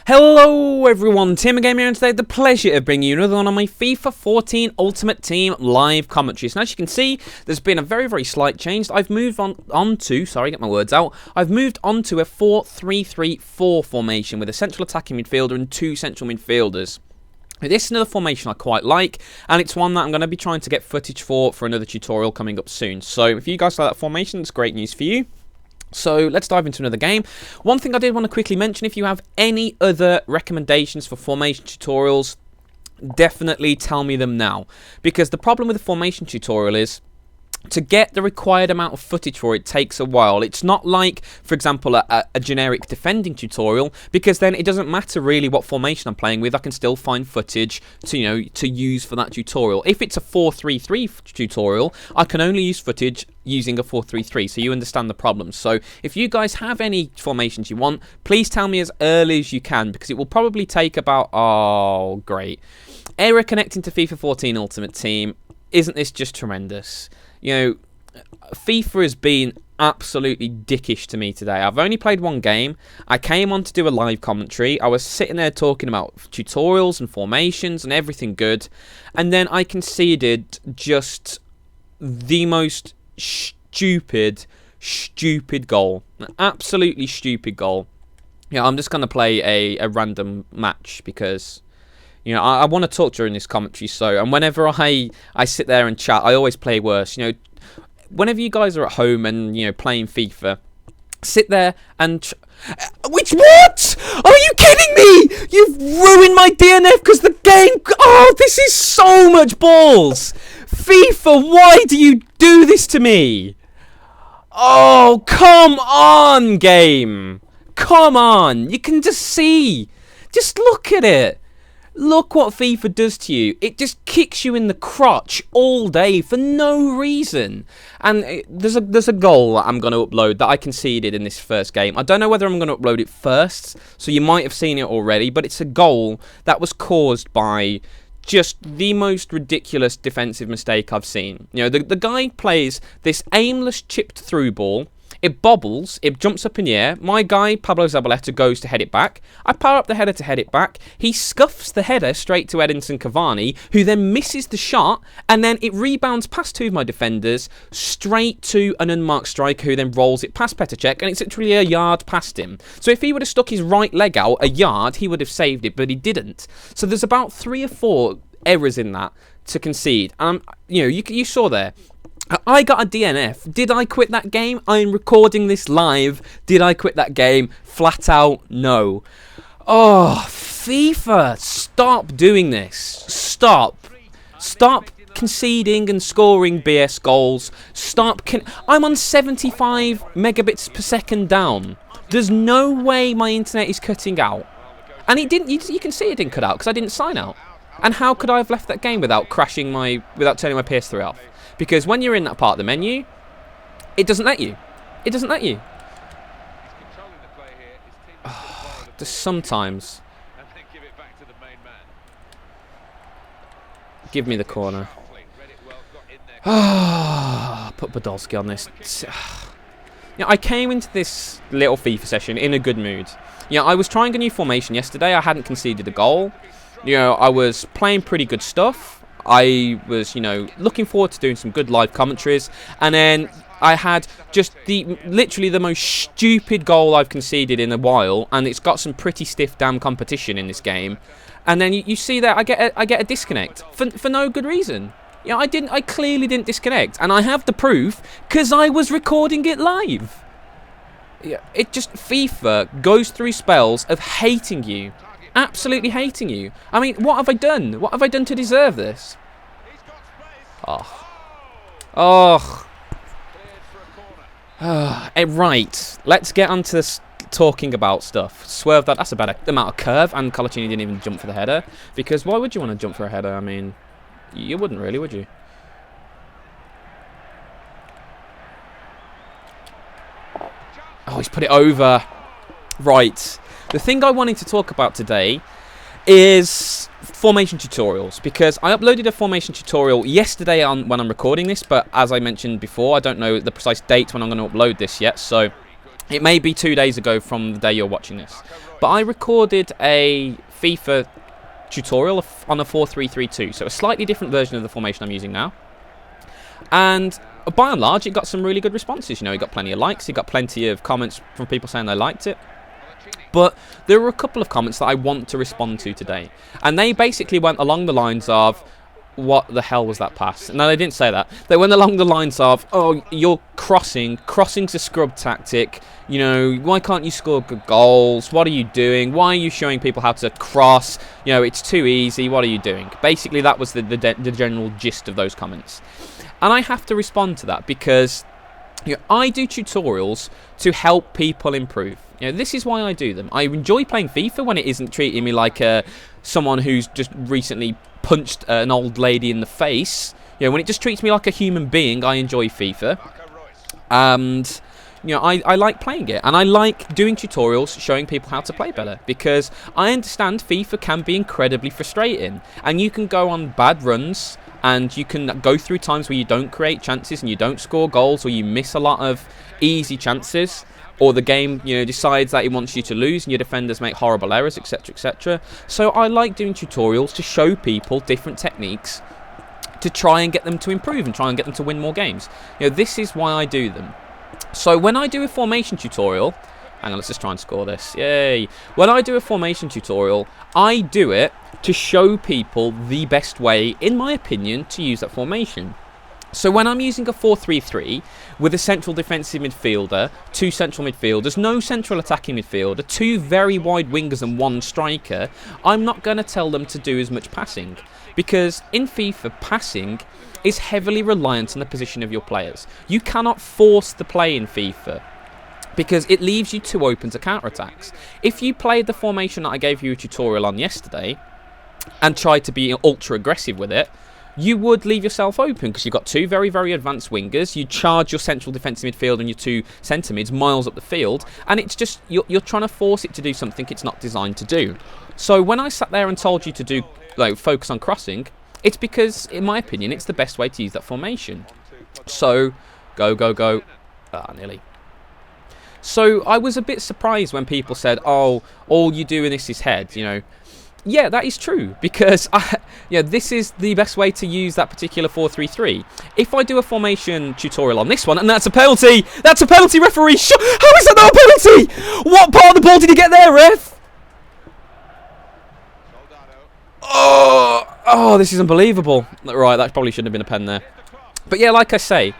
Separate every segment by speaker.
Speaker 1: Hello everyone, TMMgamer here, and today I have the pleasure of bringing you another one on my FIFA 14 Ultimate Team live commentary. So as you can see, there's been a very slight change. I've moved on to, sorry, get my words out. I've moved on to a 4-3-3-4 formation with a central attacking midfielder and two central midfielders. This is another formation I quite like, and it's one that I'm going to be trying to get footage for another tutorial coming up soon. So if you guys like that formation, it's great news for you. So let's dive into another game. One thing I did want to quickly mention, if you have any other recommendations for formation tutorials, definitely tell me them now. Because the problem with the formation tutorial is, to get the required amount of footage for it takes a while. It's not like, for example, a generic defending tutorial, because then it doesn't matter really what formation I'm playing with. I can still find footage to use for that tutorial. If it's a 4-3-3 tutorial, I can only use footage using a 4-3-3, so you understand the problem. So if you guys have any formations you want, please tell me as early as you can, because it will probably take about, oh great, error connecting to FIFA 14 Ultimate Team. Isn't this just tremendous? You know, FIFA has been absolutely dickish to me today. I've only played one game. I came on to do a live commentary. I was sitting there talking about tutorials and formations and everything good. And then I conceded just the most stupid goal. An absolutely stupid goal. Yeah, I'm just going to play a random match because, you know, I want to talk during this commentary, and whenever I sit there and chat, I always play worse. You know, whenever you guys are at home and, you know, playing FIFA, sit there and... What? Are you kidding me? You've ruined my DNF because the game... Oh, this is so much balls. FIFA, why do you do this to me? Oh, come on, game. Come on. You can just see. Just look at it. Look what FIFA does to you. It just kicks you in the crotch all day for no reason. And there's a goal that I'm going to upload that I conceded in this first game. I don't know whether I'm going to upload it first, so you might have seen it already, but it's a goal that was caused by just the most ridiculous defensive mistake I've seen. You know, the guy plays this aimless chipped through ball. It bobbles, it jumps up in the air. My guy, Pablo Zabaleta, goes to head it back. I power up the header to head it back. He scuffs the header straight to Edinson Cavani, who then misses the shot, and then it rebounds past two of my defenders, straight to an unmarked striker, who then rolls it past Petr Cech, and it's literally a yard past him. So if he would have stuck his right leg out a yard, he would have saved it, but he didn't. So there's about 3 or 4 errors in that to concede. You know, you saw there. I got a DNF. Did I quit that game? I'm recording this live. Did I quit that game? Flat out, no. Oh, FIFA, stop doing this. Stop. Stop conceding and scoring BS goals. Stop. I'm on 75 megabits per second down. There's no way my internet is cutting out. And it didn't. You can see it didn't cut out because I didn't sign out. And how could I have left that game without crashing without turning my PS3 off? Because when you're in that part of the menu, it doesn't let you. It doesn't let you. Oh, just sometimes. Give me the corner. Put Podolski on this. You know, I came into this little FIFA session in a good mood. You know, I was trying a new formation yesterday. I hadn't conceded a goal. You know, I was playing pretty good stuff. I was, you know, looking forward to doing some good live commentaries, and then I had just literally the most stupid goal I've conceded in a while, and it's got some pretty stiff damn competition in this game. And then you see that I get a disconnect for no good reason. You know, I clearly didn't disconnect, and I have the proof because I was recording it live. Yeah, it just FIFA goes through spells of hating you. Absolutely hating you. I mean, what have I done? What have I done to deserve this? Oh. Oh. Right. Let's get on to this talking about stuff. Swerve that. That's a better amount of curve. And Colaccini didn't even jump for the header. Because why would you want to jump for a header? I mean, you wouldn't really, would you? Oh, he's put it over. Right. The thing I wanted to talk about today is formation tutorials, because I uploaded a formation tutorial yesterday when I'm recording this, but as I mentioned before, I don't know the precise date when I'm going to upload this yet, so It may be 2 days ago from the day you're watching this, but I recorded a FIFA tutorial on a 4-3-3-2, so a slightly different version of the formation I'm using now. And by and large, it got some really good responses. You know, it got plenty of likes, it got plenty of comments from people saying they liked it. But there were a couple of comments that I want to respond to today, and they basically went along the lines of, what the hell was that pass? No, they didn't say that. They went along the lines of, oh, you're crossing's a scrub tactic, you know, why can't you score good goals, what are you doing, why are you showing people how to cross, you know, it's too easy, what are you doing? Basically, that was the general gist of those comments. And I have to respond to that because, you know, I do tutorials to help people improve. You know, this is why I do them. I enjoy playing FIFA when it isn't treating me like someone who's just recently punched an old lady in the face. You know, when it just treats me like a human being, I enjoy FIFA. And, you know, I like playing it. And I like doing tutorials showing people how to play better. Because I understand FIFA can be incredibly frustrating. And you can go on bad runs, and you can go through times where you don't create chances and you don't score goals, or you miss a lot of easy chances, or the game, you know, decides that it wants you to lose and your defenders make horrible errors, etc, etc. So I like doing tutorials to show people different techniques to try and get them to improve and try and get them to win more games. You know, this is why I do them. So when I do a formation tutorial, hang on, let's just try and score this. Yay. When I do a formation tutorial, I do it to show people the best way, in my opinion, to use that formation. So when I'm using a 4-3-3 with a central defensive midfielder, 2 central midfielders, no central attacking midfielder, 2 very wide wingers and 1 striker, I'm not going to tell them to do as much passing. Because in FIFA, passing is heavily reliant on the position of your players. You cannot force the play in FIFA, because it leaves you too open to counter-attacks. If you played the formation that I gave you a tutorial on yesterday and tried to be ultra aggressive with it, you would leave yourself open because you've got 2 very, very advanced wingers. You charge your central defensive midfield and your 2 centre mids miles up the field, and it's just, you're trying to force it to do something it's not designed to do. So when I sat there and told you to do, like, focus on crossing, it's because, in my opinion, it's the best way to use that formation. So, go, go, go. Nearly. So I was a bit surprised when people said, oh, all you do in this is head, you know. Yeah, that is true, because this is the best way to use that particular 4-3-3. If I do a formation tutorial on this one, and that's a penalty! That's a penalty, referee! How is that not a penalty? What part of the ball did he get there, ref? Oh, this is unbelievable. Right, that probably shouldn't have been a pen there. But yeah, like I say,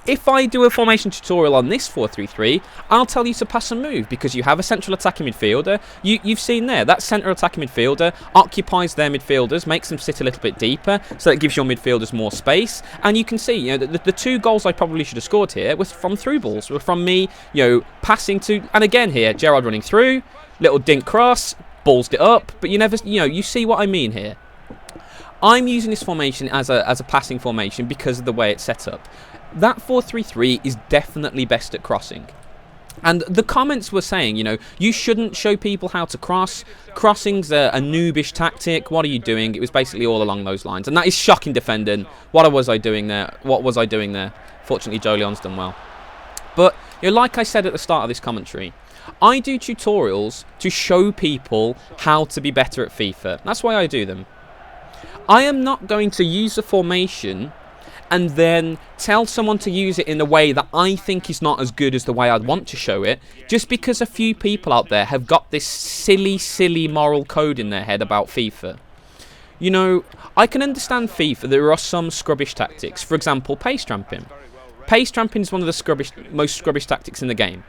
Speaker 1: if I do a formation tutorial on this 4-3-3, I'll tell you to pass and move, because you have a central attacking midfielder. You've seen there, that central attacking midfielder occupies their midfielders, makes them sit a little bit deeper, so that gives your midfielders more space. And you can see, you know, the 2 goals I probably should have scored here was from through balls, were from me, you know, passing to, and again here, Gerrard running through, little dink cross, ballsed it up, but you never, you know, you see what I mean here. I'm using this formation as a passing formation because of the way it's set up. That 4-3-3 is definitely best at crossing. And the comments were saying, you know, you shouldn't show people how to cross. Crossing's a noobish tactic. What are you doing? It was basically all along those lines. And that is shocking defending. What was I doing there? Fortunately, Jolion's done well. But, you know, like I said at the start of this commentary, I do tutorials to show people how to be better at FIFA. That's why I do them. I am not going to use the formation and then tell someone to use it in a way that I think is not as good as the way I'd want to show it, just because a few people out there have got this silly moral code in their head about FIFA. You know, I can understand FIFA, there are some scrubbish tactics. For example, pace tramping. Pace tramping is one of the most scrubbish tactics in the game.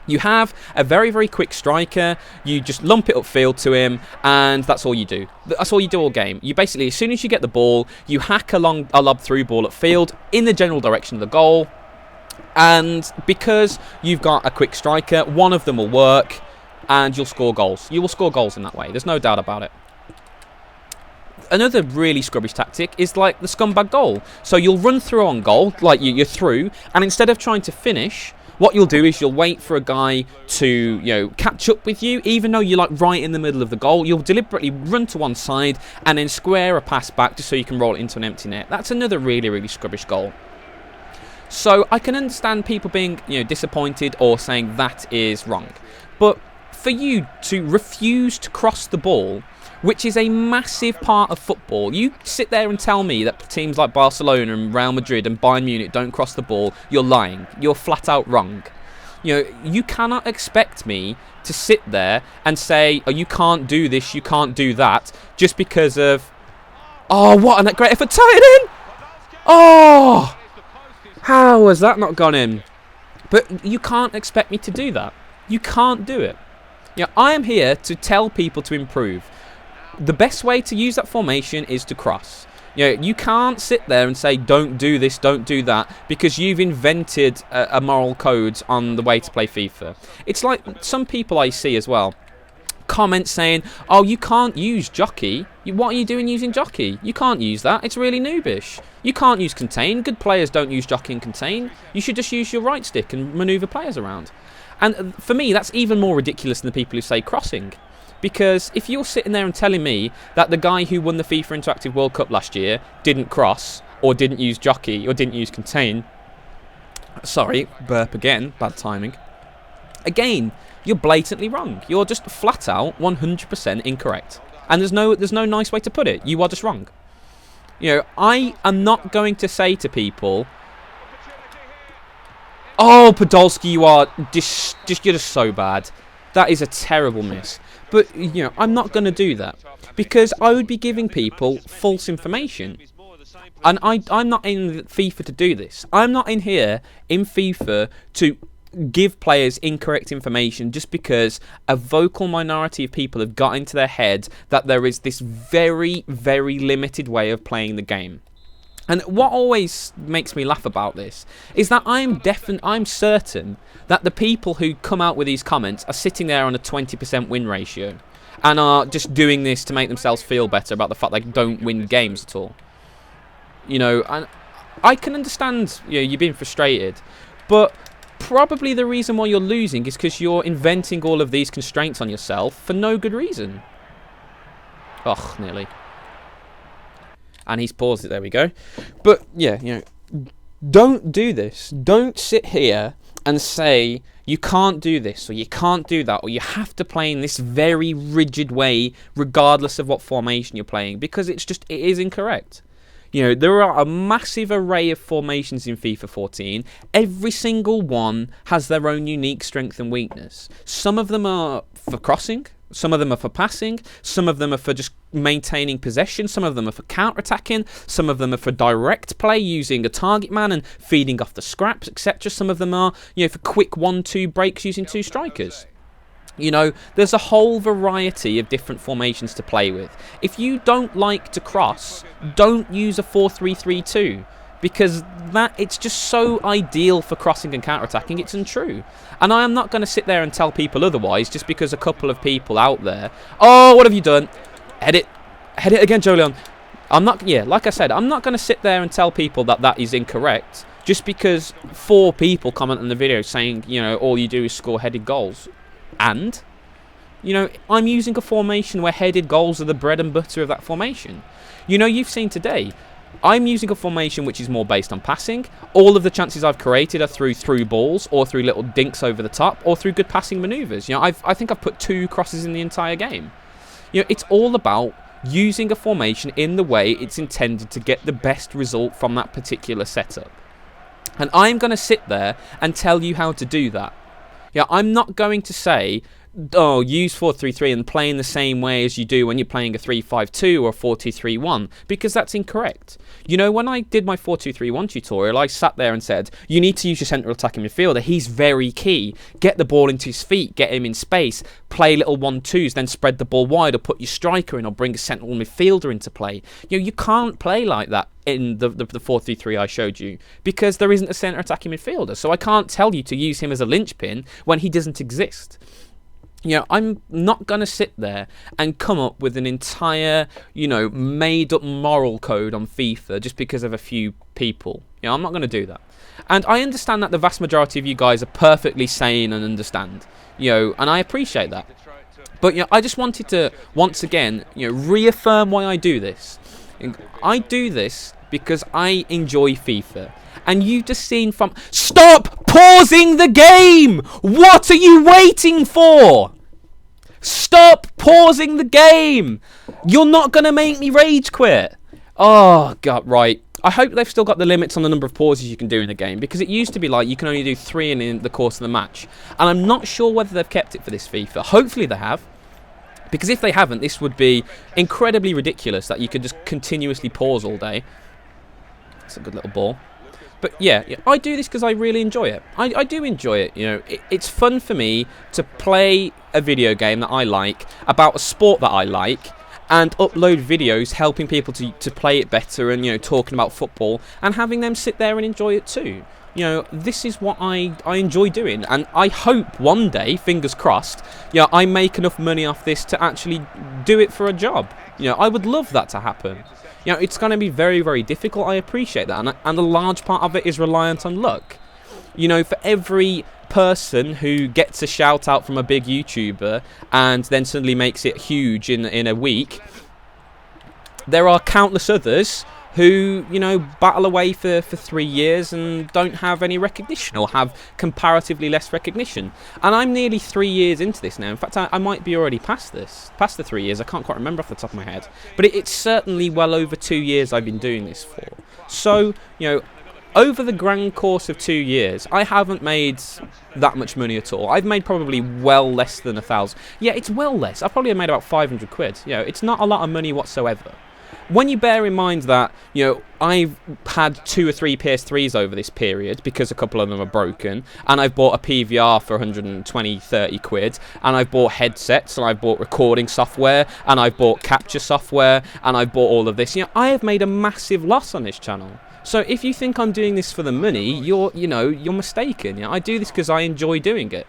Speaker 1: You have a very, very quick striker, you just lump it upfield to him, and that's all you do. That's all you do all game. You basically, as soon as you get the ball, you hack along a lob through ball upfield in the general direction of the goal, and because you've got a quick striker, one of them will work, and you'll score goals. You will score goals in that way, there's no doubt about it. Another really scrubbish tactic is like the scumbag goal. So you'll run through on goal, like you're through, and instead of trying to finish, what you'll do is you'll wait for a guy to, you know, catch up with you, even though you're like right in the middle of the goal. You'll deliberately run to one side and then square a pass back just so you can roll it into an empty net. That's another really, really scrubbish goal. So I can understand people being, disappointed or saying that is wrong. But for you to refuse to cross the ball, which is a massive part of football, you sit there and tell me that teams like Barcelona and Real Madrid and Bayern Munich don't cross the ball, you're lying. You're flat out wrong. You cannot expect me to sit there and say, oh, you can't do this, you can't do that, just because of, oh, what a great effort, tie it in! Oh, how has that not gone in? But you can't expect me to do that. You can't do it. I am here to tell people to improve. The best way to use that formation is to cross. You can't sit there and say, don't do this, don't do that, because you've invented a moral code on the way to play FIFA. It's like some people I see as well, comments saying, oh, you can't use jockey. What are you doing using jockey? You can't use that. It's really noobish. You can't use contain. Good players don't use jockey and contain. You should just use your right stick and maneuver players around. And for me, that's even more ridiculous than the people who say crossing. Because if you're sitting there and telling me that the guy who won the FIFA Interactive World Cup last year didn't cross, or didn't use jockey, or didn't use contain... Sorry, burp again, bad timing. Again, you're blatantly wrong. You're just flat out 100% incorrect. And there's no nice way to put it. You are just wrong. I am not going to say to people, oh, Podolski, you're just so bad. That is a terrible miss. But, I'm not going to do that. Because I would be giving people false information. And I'm not in FIFA to do this. I'm not in here in FIFA to give players incorrect information just because a vocal minority of people have got into their head that there is this very, very limited way of playing the game. And what always makes me laugh about this is that I'm certain that the people who come out with these comments are sitting there on a 20% win ratio and are just doing this to make themselves feel better about the fact they don't win games at all. And I can understand you being frustrated, but probably the reason why you're losing is because you're inventing all of these constraints on yourself for no good reason. Oh, nearly. And he's paused it, there we go. But, yeah, don't do this. Don't sit here and say, you can't do this, or you can't do that, or you have to play in this very rigid way, regardless of what formation you're playing, because it is incorrect. There are a massive array of formations in FIFA 14. Every single one has their own unique strength and weakness. Some of them are for crossing. Some of them are for passing. Some of them are for just maintaining possession. Some of them are for counter-attacking. Some of them are for direct play using a target man and feeding off the scraps, etc. Some of them are, for quick 1-2 breaks using two strikers. There's a whole variety of different formations to play with. If you don't like to cross, don't use a 4-3-3-2. Because it's just so ideal for crossing and counter-attacking, it's untrue. And I am not going to sit there and tell people otherwise just because a couple of people out there, oh, what have you done? Head it again, Jolion. Like I said, I'm not going to sit there and tell people that is incorrect just because 4 people comment on the video saying, all you do is score headed goals. And, I'm using a formation where headed goals are the bread and butter of that formation. You've seen today, I'm using a formation which is more based on passing. All of the chances I've created are through balls or through little dinks over the top or through good passing manoeuvres. I think I've put 2 crosses in the entire game. It's all about using a formation in the way it's intended to get the best result from that particular setup. And I'm going to sit there and tell you how to do that. I'm not going to say, oh, use 4-3-3 and play in the same way as you do when you're playing a 3-5-2 or 4-2-3-1, because that's incorrect. When I did my 4-2-3-1 tutorial, I sat there and said, you need to use your central attacking midfielder. He's very key. Get the ball into his feet, get him in space, play little 1-2s, then spread the ball wide or put your striker in or bring a central midfielder into play. You can't play like that in the 4-3-3 I showed you, because there isn't a centre attacking midfielder. So I can't tell you to use him as a linchpin when he doesn't exist. I'm not going to sit there and come up with an entire, made-up moral code on FIFA just because of a few people. I'm not going to do that. And I understand that the vast majority of you guys are perfectly sane and understand, and I appreciate that. But, I just wanted to, once again, reaffirm why I do this. I do this because I enjoy FIFA. And you've just seen from... Stop pausing the game! What are you waiting for? Stop pausing the game! You're not going to make me rage quit. Oh, God, right. I hope they've still got the limits on the number of pauses you can do in the game, because it used to be like you can only do 3 in the course of the match. And I'm not sure whether they've kept it for this FIFA. Hopefully they have. Because if they haven't, this would be incredibly ridiculous that you could just continuously pause all day. It's a good little ball. But yeah, I do this because I really enjoy it. I do enjoy it. You know, it's fun for me to play a video game that I like, about a sport that I like, and upload videos helping people to play it better, and, you know, talking about football and having them sit there and enjoy it too. You know, this is what I enjoy doing, and I hope one day, fingers crossed, you know, I make enough money off this to actually do it for a job. You know, I would love that to happen. You know, it's going to be very, very difficult. I appreciate that, and a large part of it is reliant on luck. You know, for every person who gets a shout out from a big YouTuber and then suddenly makes it huge in a week, there are countless others who, you know, battle away for 3 years and don't have any recognition, or have comparatively less recognition. And I'm nearly 3 years into this now. In fact, I might be already past the 3 years. I can't quite remember off the top of my head. But it's certainly well over 2 years I've been doing this for. So, you know, over the grand course of 2 years, I haven't made that much money at all. I've made probably well less than 1,000. Yeah, it's well less. I've probably made about 500 quid. You know, it's not a lot of money whatsoever. When you bear in mind that, you know, I've had 2 or 3 PS3s over this period because a couple of them are broken, and I've bought a PVR for 120, 30 quid, and I've bought headsets, and I've bought recording software, and I've bought capture software, and I've bought all of this. You know, I have made a massive loss on this channel. So if you think I'm doing this for the money, you're mistaken. You know, I do this because I enjoy doing it.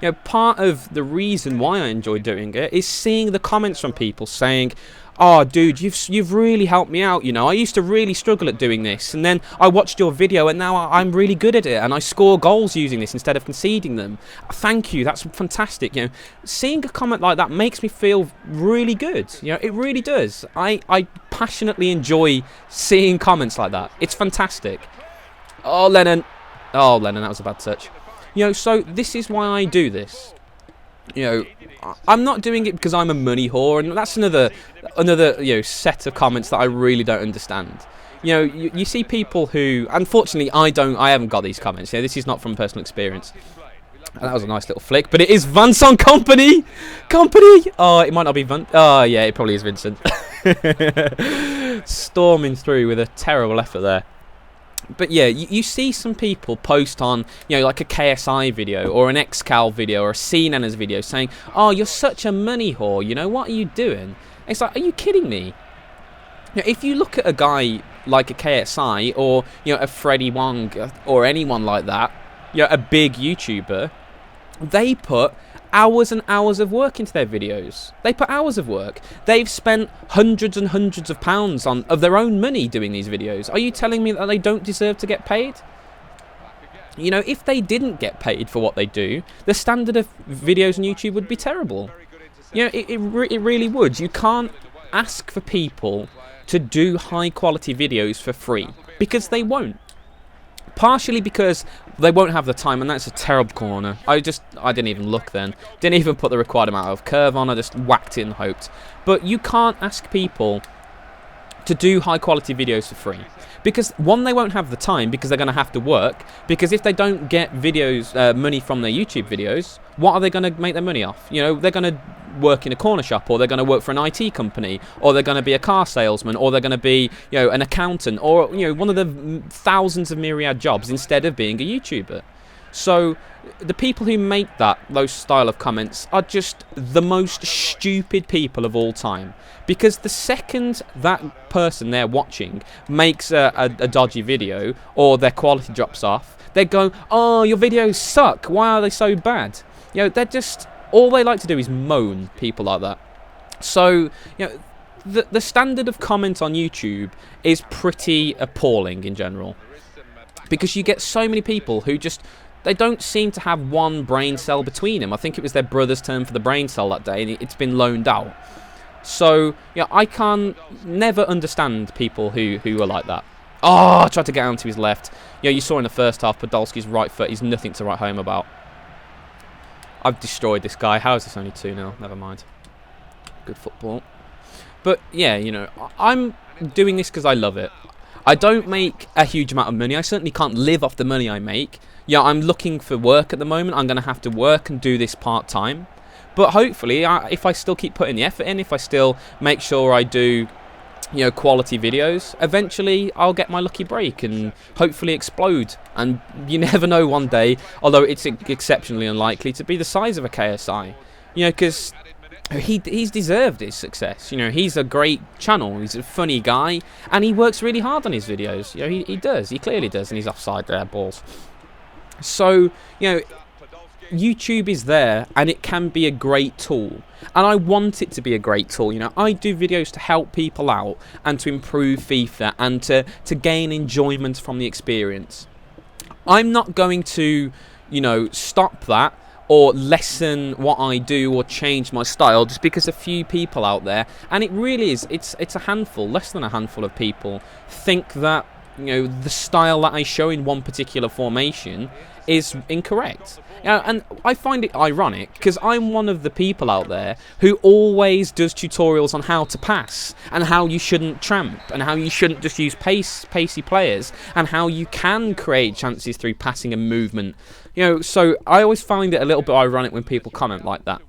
Speaker 1: You know, part of the reason why I enjoy doing it is seeing the comments from people saying, "Oh, dude, you've really helped me out. You know, I used to really struggle at doing this, and then I watched your video, and now I'm really good at it, and I score goals using this instead of conceding them. Thank you. That's fantastic." You know, seeing a comment like that makes me feel really good. You know, it really does. I passionately enjoy seeing comments like that. It's fantastic. Oh, Lennon, that was a bad touch. You know, so this is why I do this. You know, I'm not doing it because I'm a money whore, and that's another you know, set of comments that I really don't understand. You know, you see people who, unfortunately, I haven't got these comments. You know, this is not from personal experience. That was a nice little flick, but it is Vincent Company. Oh, it might not be Oh, yeah, it probably is Vincent. Storming through with a terrible effort there. But yeah, you see some people post on, you know, like a KSI video or an XCal video or a CNN's video saying, "Oh, you're such a money whore, you know, what are you doing?" It's like, are you kidding me? You know, if you look at a guy like a KSI or, you know, a Freddie Wong or anyone like that, you know, a big YouTuber, they put hours and hours of work into their videos. They put hours of work. They've spent hundreds and hundreds of pounds of their own money doing these videos. Are you telling me that they don't deserve to get paid? You know, if they didn't get paid for what they do, the standard of videos on YouTube would be terrible. You know, it really would. You can't ask for people to do high quality videos for free, because they won't. Partially because they won't have the time, and that's a terrible corner. I didn't even look then. Didn't even put the required amount of curve on. I just whacked it and hoped. But you can't ask people to do high quality videos for free, because one, they won't have the time because they're going to have to work, because if they don't get money from their YouTube videos, what are they going to make their money off? You know, they're going to work in a corner shop, or they're going to work for an IT company, or they're going to be a car salesman, or they're going to be, you know, an accountant, or, you know, one of the thousands of myriad jobs instead of being a YouTuber. So the people who make those style of comments are just the most stupid people of all time, because the second that person they're watching makes a dodgy video, or their quality drops off, they're going, "Oh, your videos suck, why are they so bad?" You know, they're just, all they like to do is moan, people like that. So, you know, the standard of comment on YouTube is pretty appalling in general, because you get so many people who just, they don't seem to have one brain cell between them. I think it was their brother's turn for the brain cell that day, and it's been loaned out. So, yeah, I can never understand people who are like that. Oh, I tried to get onto his left. Yeah, you saw in the first half, Podolski's right foot is nothing to write home about. I've destroyed this guy. How is this only 2-0? Never mind. Good football. But, yeah, you know, I'm doing this because I love it. I don't make a huge amount of money. I certainly can't live off the money I make. Yeah, I'm looking for work at the moment. I'm going to have to work and do this part-time. But hopefully, if I still keep putting the effort in, if I still make sure I do, you know, quality videos, eventually I'll get my lucky break and hopefully explode. And you never know one day, although it's exceptionally unlikely, to be the size of a KSI. You know, because he's deserved his success. You know, he's a great channel, he's a funny guy, and he works really hard on his videos. You know, he does, he clearly does, and he's offside there, balls. So, you know, YouTube is there and it can be a great tool, and I want it to be a great tool. You know, I do videos to help people out and to improve FIFA and to gain enjoyment from the experience. I'm not going to, you know, stop that or lessen what I do or change my style just because a few people out there, and it really is, it's a handful, less than a handful of people, think that, you know, the style that I show in one particular formation is incorrect. You know, and I find it ironic because I'm one of the people out there who always does tutorials on how to pass and how you shouldn't tramp and how you shouldn't just use pacey players and how you can create chances through passing and movement. You know, so I always find it a little bit ironic when people comment like that.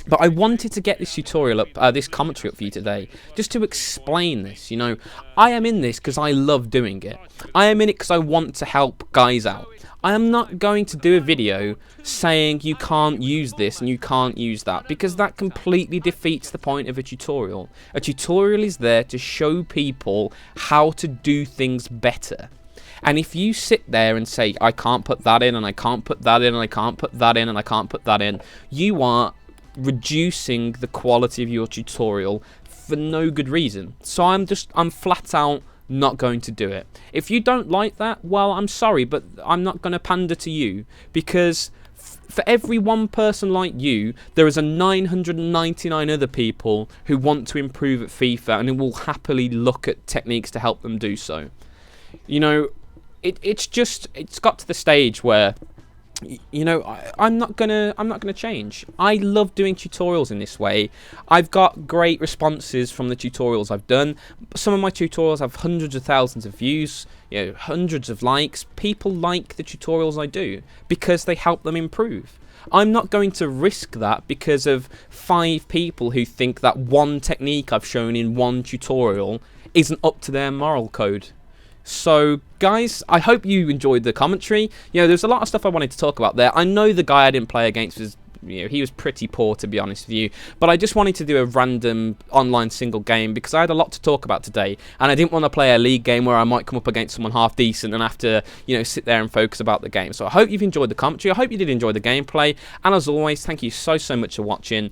Speaker 1: But I wanted to get this tutorial up, this commentary up for you today, just to explain this. You know, I am in this because I love doing it. I am in it because I want to help guys out. I am not going to do a video saying you can't use this and you can't use that, because that completely defeats the point of a tutorial. A tutorial is there to show people how to do things better. And if you sit there and say, I can't put that in, and I can't put that in, and I can't put that in, and I can't put that in, you are reducing the quality of your tutorial for no good reason. So I'm flat out not going to do it. If you don't like that, well, I'm sorry, but I'm not going to pander to you, because for every one person like you, there is a 999 other people who want to improve at FIFA and who will happily look at techniques to help them do so. You know, it's got to the stage where, you know, I'm not gonna change. I love doing tutorials in this way. I've got great responses from the tutorials I've done. Some of my tutorials have hundreds of thousands of views, you know, hundreds of likes. People like the tutorials I do because they help them improve. I'm not going to risk that because of 5 people who think that one technique I've shown in one tutorial isn't up to their moral code. So, guys, I hope you enjoyed the commentary. You know, there's a lot of stuff I wanted to talk about there. I know the guy I didn't play against was, you know, he was pretty poor, to be honest with you. But I just wanted to do a random online single game because I had a lot to talk about today, and I didn't want to play a league game where I might come up against someone half decent and have to, you know, sit there and focus about the game. So I hope you've enjoyed the commentary. I hope you did enjoy the gameplay. And as always, thank you so much for watching.